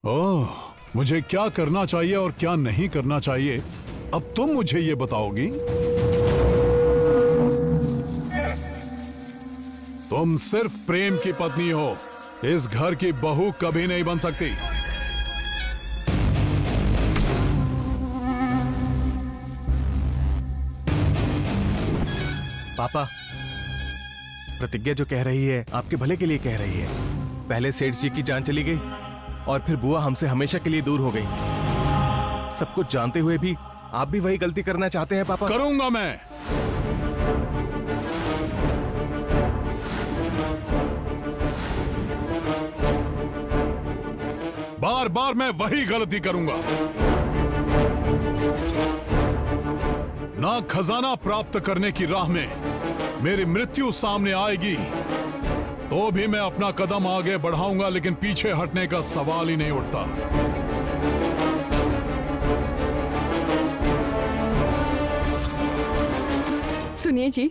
ओह, मुझे क्या करना चाहिए और क्या नहीं करना चाहिए, अब तुम मुझे ये बताओगी? तुम सिर्फ प्रेम की पत्नी हो, इस घर की बहू कभी नहीं बन सकती। पापा, प्रतिज्ञा जो कह रही है आपके भले के लिए कह रही है। पहले सेठ जी की जान चली गई और फिर बुआ हमसे हमेशा के लिए दूर हो गई। सब कुछ जानते हुए भी आप भी वही गलती करना चाहते हैं पापा? करूंगा मैं। बार बार मैं वही गलती करूंगा। ना खजाना प्राप्त करने की राह में मेरी मृत्यु सामने आएगी तो भी मैं अपना कदम आगे बढ़ाऊंगा, लेकिन पीछे हटने का सवाल ही नहीं उठता। सुनिए जी,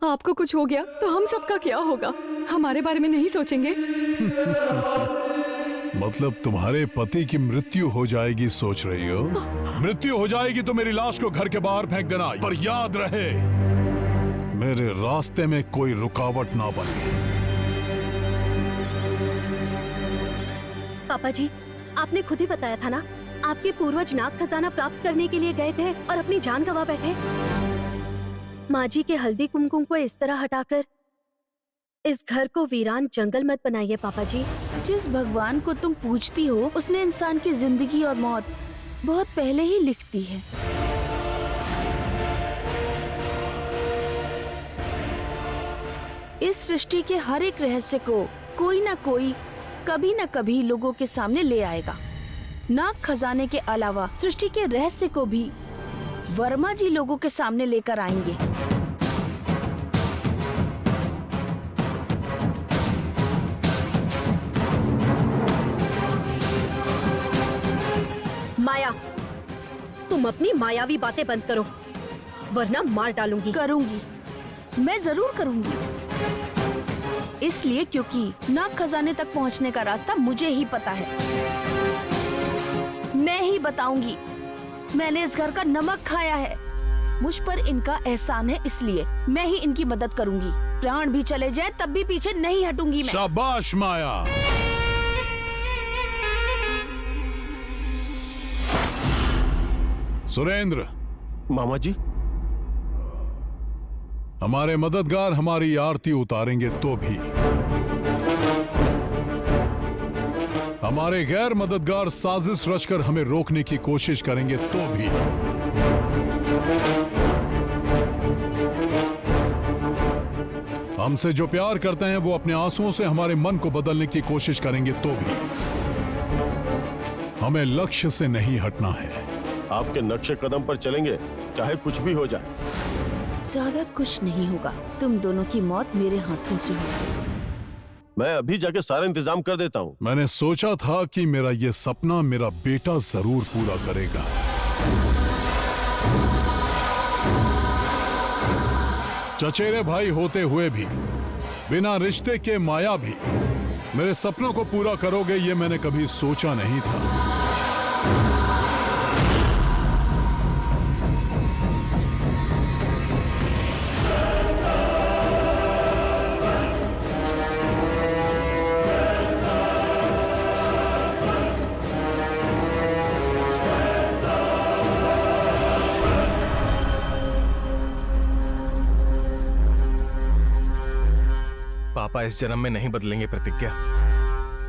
आपको कुछ हो गया तो हम सबका क्या होगा? हमारे बारे में नहीं सोचेंगे? मतलब तुम्हारे पति की मृत्यु हो जाएगी सोच रही हो? मृत्यु हो जाएगी तो मेरी लाश को घर के बाहर फेंक देना, पर याद रहे मेरे रास्ते में कोई रुकावट ना बने। पापा जी, आपने खुद ही बताया था ना, आपके पूर्वज नाग खजाना प्राप्त करने के लिए गए थे और अपनी जान गंवा बैठे। माँ जी के हल्दी कुमकुम को इस तरह हटाकर इस घर को वीरान जंगल मत बनाइए पापा जी। जिस भगवान को तुम पूजती हो उसने इंसान की जिंदगी और मौत बहुत पहले ही लिख दी है। इस सृष्टि के हर एक रहस्य को कोई ना कोई कभी न कभी लोगों के सामने ले आएगा। नाग खजाने के अलावा सृष्टि के रहस्य को भी वर्मा जी लोगों के सामने लेकर आएंगे। माया, तुम अपनी मायावी बातें बंद करो वरना मार डालूंगी। करूंगी, मैं जरूर करूंगी। इसलिए क्योंकि नाग खजाने तक पहुंचने का रास्ता मुझे ही पता है। मैं ही बताऊंगी। मैंने इस घर का नमक खाया है, मुझ पर इनका एहसान है, इसलिए मैं ही इनकी मदद करूंगी। प्राण भी चले जाए तब भी पीछे नहीं हटूंगी मैं। शाबाश माया। सुरेंद्र। मामा जी, हमारे मददगार हमारी आरती उतारेंगे तो भी, हमारे गैर मददगार साजिश रचकर हमें रोकने की कोशिश करेंगे तो भी, हमसे जो प्यार करते हैं वो अपने आंसुओं से हमारे मन को बदलने की कोशिश करेंगे तो भी हमें लक्ष्य से नहीं हटना है। आपके नक्शे कदम पर चलेंगे चाहे कुछ भी हो जाए। ज्यादा कुछ नहीं होगा, तुम दोनों की मौत मेरे हाथों से होगी। मैं अभी जाके सारा इंतजाम कर देता हूँ। मैंने सोचा था कि मेरा ये सपना मेरा बेटा जरूर पूरा करेगा। चचेरे भाई होते हुए भी, बिना रिश्ते के माया भी मेरे सपनों को पूरा करोगे ये मैंने कभी सोचा नहीं था। पापा इस जन्म में नहीं बदलेंगे प्रतिज्ञा।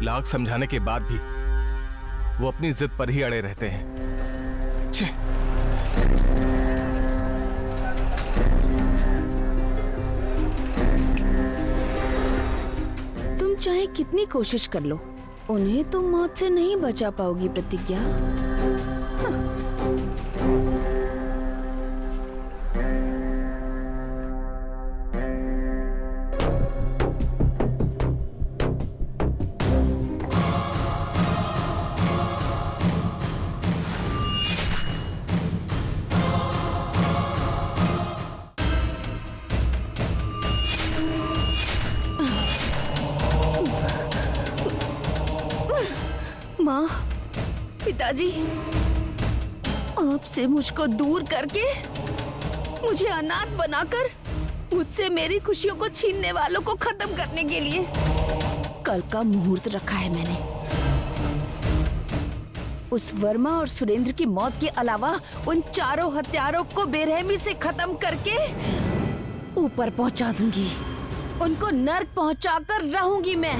लाख समझाने के बाद भी वो अपनी जिद पर ही अड़े रहते हैं। छे। तुम चाहे कितनी कोशिश कर लो, उन्हें तुम मौत से नहीं बचा पाओगी प्रतिज्ञा। माँ, पिताजी, आपसे मुझको दूर करके, मुझे अनाथ बनाकर, मुझसे मेरी खुशियों को छीनने वालों को खत्म करने के लिए कल का मुहूर्त रखा है मैंने। उस वर्मा और सुरेंद्र की मौत के अलावा उन चारों हत्यारों को बेरहमी से खत्म करके ऊपर पहुंचा दूंगी। उनको नर्क पहुंचाकर रहूंगी मैं।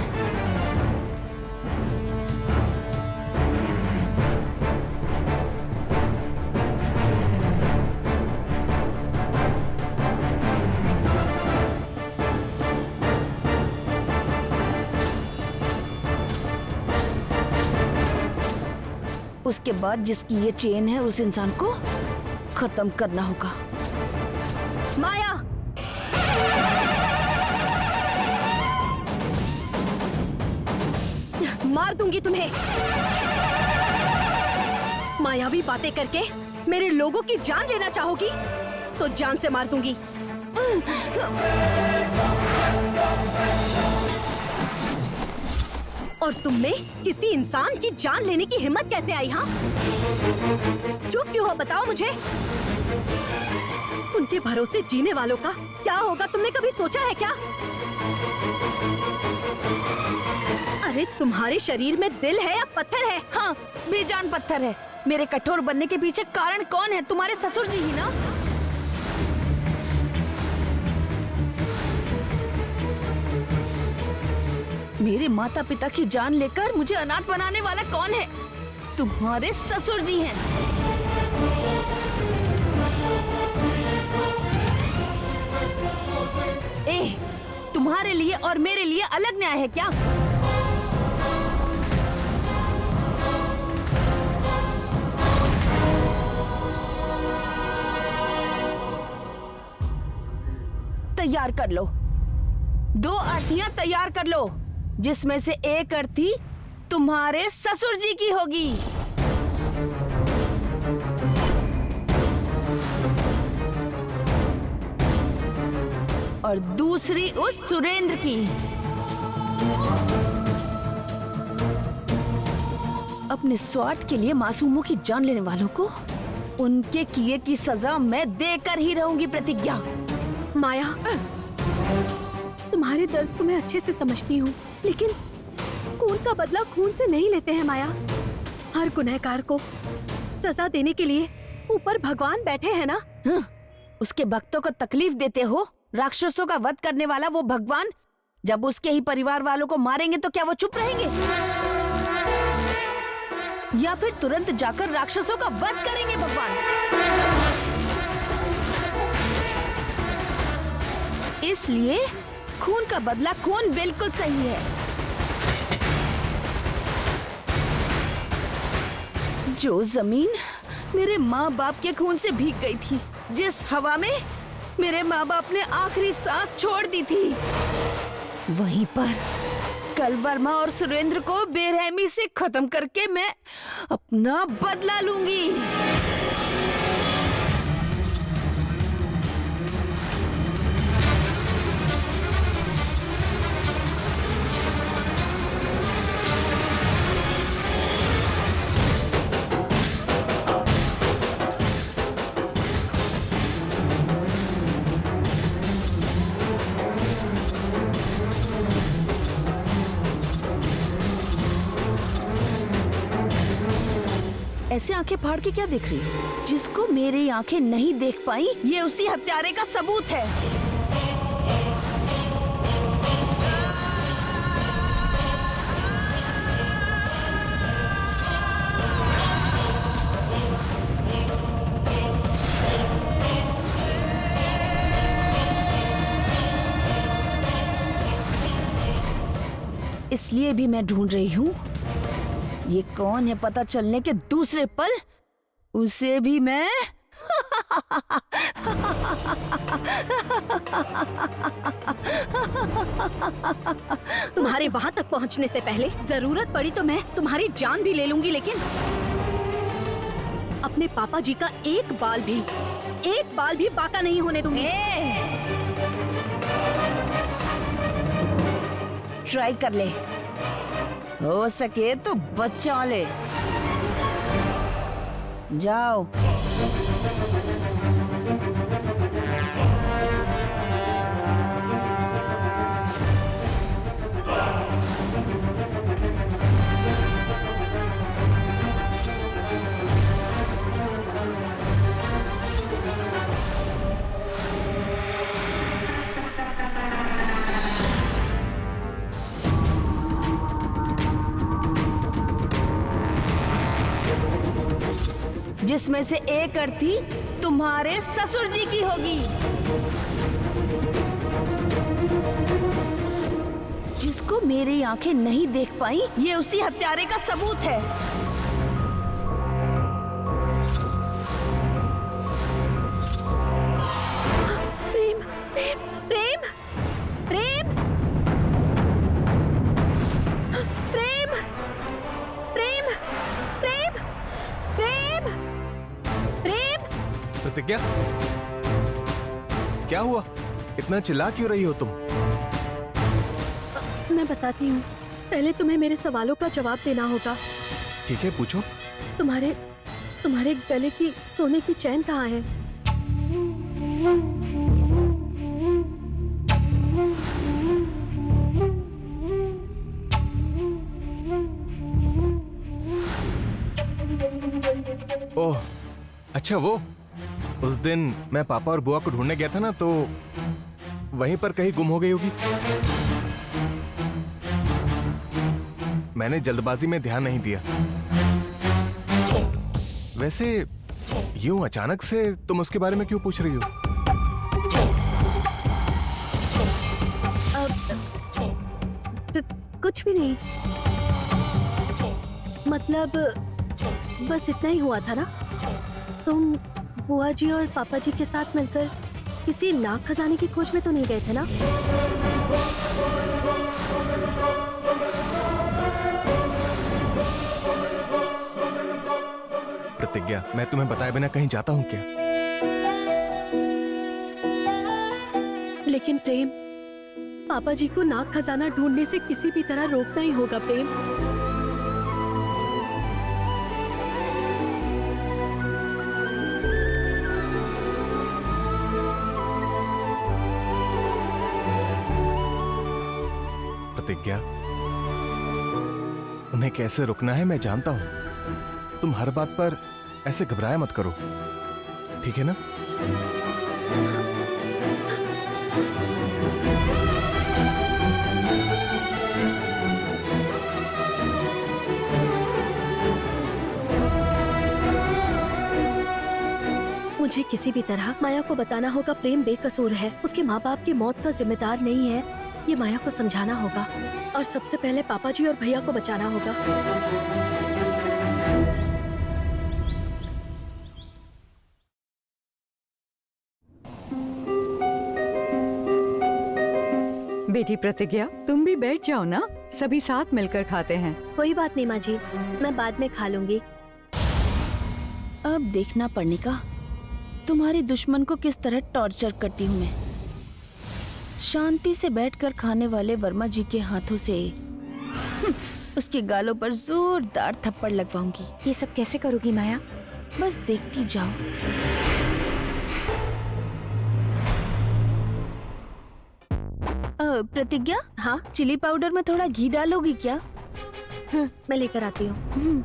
उसके बाद जिसकी ये चेन है उस इंसान को खत्म करना होगा। माया, मार दूंगी तुम्हें। मायावी बातें करके मेरे लोगों की जान लेना चाहोगी तो जान से मार दूंगी। और तुम में किसी इंसान की जान लेने की हिम्मत कैसे आई? हाँ, चुप क्यों हो? बताओ मुझे। उनके भरोसे जीने वालों का क्या होगा तुमने कभी सोचा है क्या? अरे तुम्हारे शरीर में दिल है या पत्थर है? हाँ, बेजान पत्थर है। मेरे कठोर बनने के पीछे कारण कौन है? तुम्हारे ससुर जी ही ना। मेरे माता पिता की जान लेकर मुझे अनाथ बनाने वाला कौन है? तुम्हारे ससुर जी हैं। तुम्हारे लिए और मेरे लिए अलग न्याय है क्या? तैयार कर लो, 2 अर्थियां तैयार कर लो, जिसमें से एक अर्थी तुम्हारे ससुर जी की होगी और दूसरी उस सुरेंद्र की। अपने स्वार्थ के लिए मासूमों की जान लेने वालों को उनके किए की सजा मैं देकर ही रहूंगी, प्रतिज्ञा। माया, तुम्हारे दर्द को मैं अच्छे से समझती हूँ, लेकिन खून का बदला खून से नहीं लेते हैं माया। हर गुनहगार को सजा देने के लिए ऊपर भगवान बैठे हैं ना। उसके भक्तों को तकलीफ देते हो। राक्षसों का वध करने वाला वो भगवान जब उसके ही परिवार वालों को मारेंगे तो क्या वो चुप रहेंगे? या फिर तुरंत जाकर राक्षसों का वध करेंगे भगवान? इसलिए खून का बदला खून बिल्कुल सही है। जो जमीन मेरे माँ बाप के खून से भीग गई थी, जिस हवा में मेरे माँ बाप ने आखिरी सांस छोड़ दी थी, वहीं पर कल वर्मा और सुरेंद्र को बेरहमी से खत्म करके मैं अपना बदला लूंगी। ऐसे आंखें फाड़ के क्या देख रही है? जिसको मेरी आंखें नहीं देख पाई, ये उसी हत्यारे का सबूत है। इसलिए भी मैं ढूंढ रही हूँ, ये कौन है पता चलने के दूसरे पल उसे भी मैं तुम्हारे वहां तक पहुंचने से पहले जरूरत पड़ी तो मैं तुम्हारी जान भी ले लूंगी, लेकिन अपने पापा जी का एक बाल भी बाका नहीं होने दूंगी। ट्राई कर ले, हो सके तो बचा ले। जाओ। जिसमें से एक अर्थी तुम्हारे ससुर जी की होगी, जिसको मेरी आंखें नहीं देख पाई, ये उसी हत्यारे का सबूत है। प्रेम प्रेम प्रेम प्रेम प्रेम प्रेम प्रेम प्रेम प्रतिज्ञा, क्या हुआ? इतना चिल्ला क्यों रही हो तुम? मैं बताती हूँ, पहले तुम्हें मेरे सवालों का जवाब देना होगा। ठीक है, पूछो। तुम्हारे गले की सोने की चैन कहाँ है? ओह, अच्छा वो उस दिन मैं पापा और बुआ को ढूंढने गया था ना, तो वहीं पर कहीं गुम हो गई होगी। मैंने जल्दबाजी में ध्यान नहीं दिया। वैसे यूं अचानक से तुम उसके बारे में क्यों पूछ रही हो? कुछ भी नहीं, मतलब बस इतना ही हुआ था ना। तुम बुआ जी और पापा जी के साथ मिलकर किसी नाग खजाने की खोज में तो नहीं गए थे ना? प्रतिज्ञा, मैं तुम्हें बताए बिना कहीं जाता हूँ क्या? लेकिन प्रेम, पापा जी को नाग खजाना ढूंढने से किसी भी तरह रोकना ही होगा प्रेम। प्रतिज्ञा, उन्हें कैसे रुकना है मैं जानता हूं। तुम हर बात पर ऐसे घबराया मत करो, ठीक है ना? मुझे किसी भी तरह माया को बताना होगा प्रेम बेकसूर है, उसके माँ बाप की मौत का जिम्मेदार नहीं है। ये माया को समझाना होगा और सबसे पहले पापा जी और भैया को बचाना होगा। बेटी प्रतिज्ञा, तुम भी बैठ जाओ ना, सभी साथ मिलकर खाते हैं। कोई बात नहीं माँ जी, मैं बाद में खा लूंगी। अब देखना पर्णिका, तुम्हारे दुश्मन को किस तरह टॉर्चर करती हूँ मैं। शांति से बैठकर खाने वाले वर्मा जी के हाथों से उसके गालों पर जोरदार थप्पड़ लगवाऊंगी। ये सब कैसे करोगी माया? बस देखती जाओ। प्रतिज्ञा, हाँ, चिली पाउडर में थोड़ा घी डालोगी क्या? मैं लेकर आती हूँ।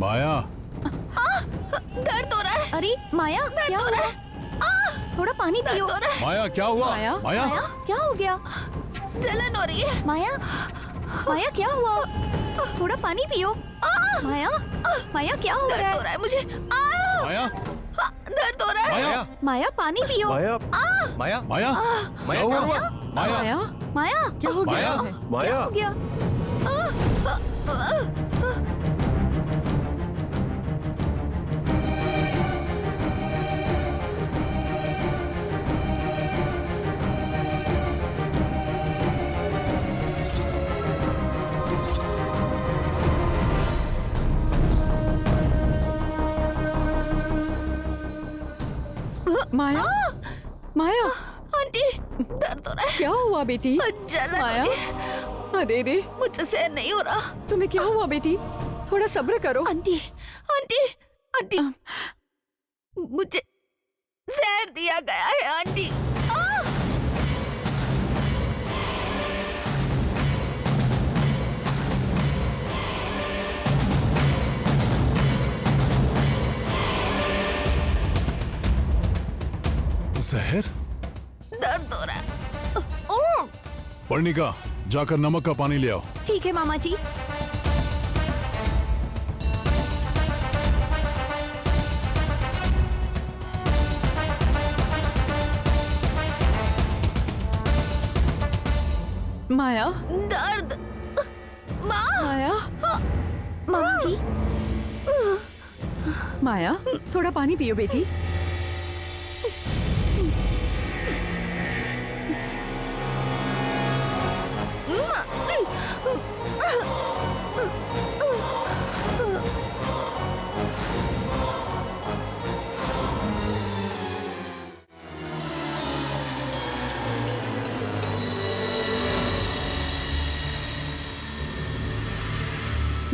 माया, दर्द हो रहा है। अरे माया क्या हो रहा है? थोड़ा पानी पियो। माया क्या हुआ? माया? माया, क्या हो गया? जलन हो रही है। माया, माया क्या हुआ? थोड़ा पानी पियो। माया, माया क्या हो रहा दर्द हो है? रहा है मुझे। माया, दर्द हो रहा है। माया, माया पानी पियो। माया, माया, माया, माया क्या हुआ? माया, माया माया क्या हो गया माया? है? क्या माया, हो गया? माया, माया आंटी, दर्द हो रहा है। क्या हुआ बेटी? जलन माया, हो रही है। अरे रे, मुझसे सहन नहीं हो रहा। तुम्हें क्या हुआ बेटी? थोड़ा सब्र करो। आंटी, आंटी, आंटी, मुझे जहर दिया गया है आंटी। जहर? दर्द हो रहा है। पर्णिका, जाकर नमक का पानी ले आओ। ठीक है मामा जी। माया, दर्द। माँ, माया, मामा जी, माया, थोड़ा पानी पियो बेटी।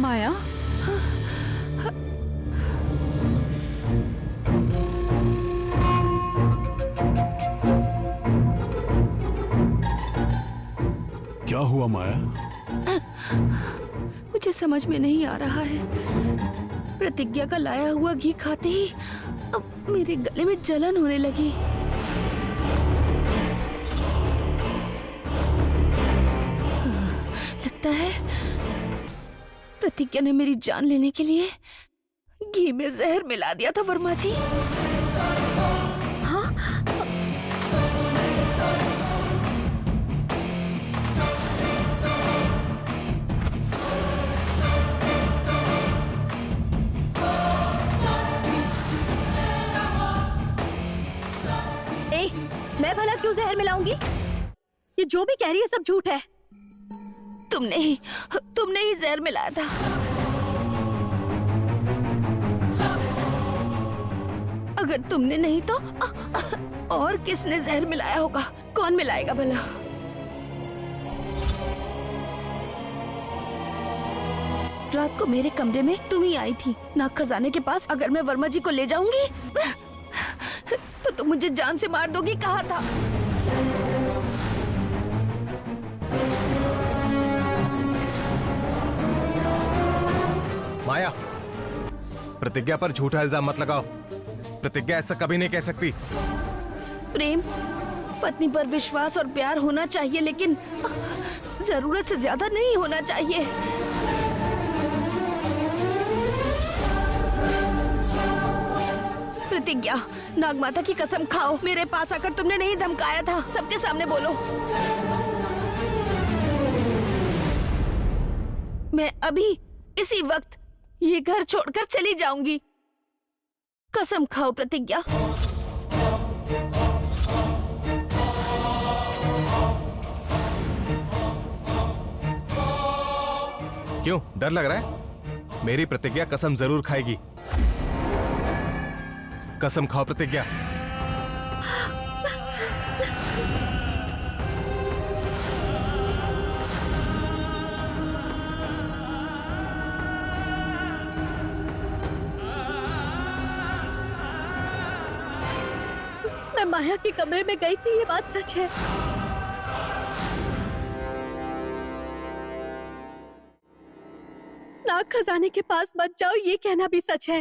माया, क्या हुआ माया? मुझे समझ में नहीं आ रहा है। प्रतिज्ञा का लाया हुआ घी खाते ही अब मेरे गले में जलन होने लगी। लगता है प्रतिज्ञा ने मेरी जान लेने के लिए घी में जहर मिला दिया था वर्मा जी। ए, मैं भला क्यों जहर मिलाऊंगी? ये जो भी कह रही है सब झूठ है। तुमने ही जहर मिलाया था। अगर तुमने नहीं तो और किसने जहर मिलाया होगा? कौन मिलाएगा भला? रात को मेरे कमरे में तुम ही आई थी नाग खजाने के पास। अगर मैं वर्मा जी को ले जाऊंगी तो तुम मुझे जान से मार दोगी, कहा था। माया, प्रतिज्ञा पर झूठा इल्जाम मत लगाओ। प्रतिज्ञा ऐसा कभी नहीं कह सकती। प्रेम, पत्नी पर विश्वास और प्यार होना चाहिए, लेकिन जरूरत से ज्यादा नहीं होना चाहिए। प्रतिज्ञा, नाग माता की कसम खाओ, मेरे पास आकर तुमने नहीं धमकाया था। सबके सामने बोलो। मैं अभी इसी वक्त ये घर छोड़कर चली जाऊंगी। कसम खाओ प्रतिज्ञा। क्यों, डर लग रहा है? मेरी प्रतिज्ञा कसम जरूर खाएगी। कसम खाओ प्रतिज्ञा। मैं माया के कमरे में गई थी, ये बात सच है। नाग खजाने के पास मत जाओ, ये कहना भी सच है।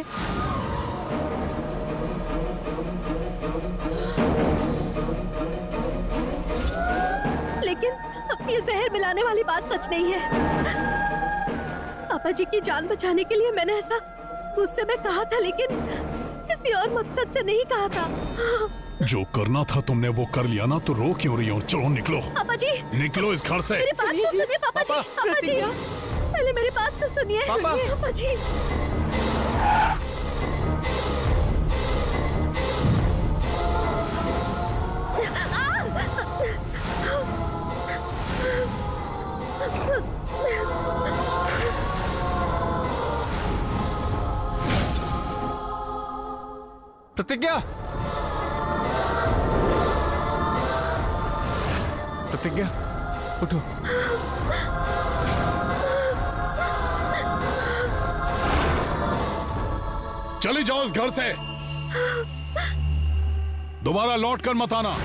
लेकिन ये जहर मिलाने वाली बात सच नहीं है। पापा जी की जान बचाने के लिए मैंने ऐसा गुस्से में कहा था, लेकिन किसी और मकसद से नहीं कहा था। जो करना था तुमने वो कर लिया ना, तो रो क्यों रही हो? चलो निकलो, पापा जी निकलो इस घर से। मेरी बात तो सुनिए पापा जी। पापा जी पहले मेरी बात तो सुनिए। पापा। पापा जी प्रतिज्ञा, प्रतिज्ञा उठो। चली जाओ इस घर से, दोबारा लौट कर मत आना।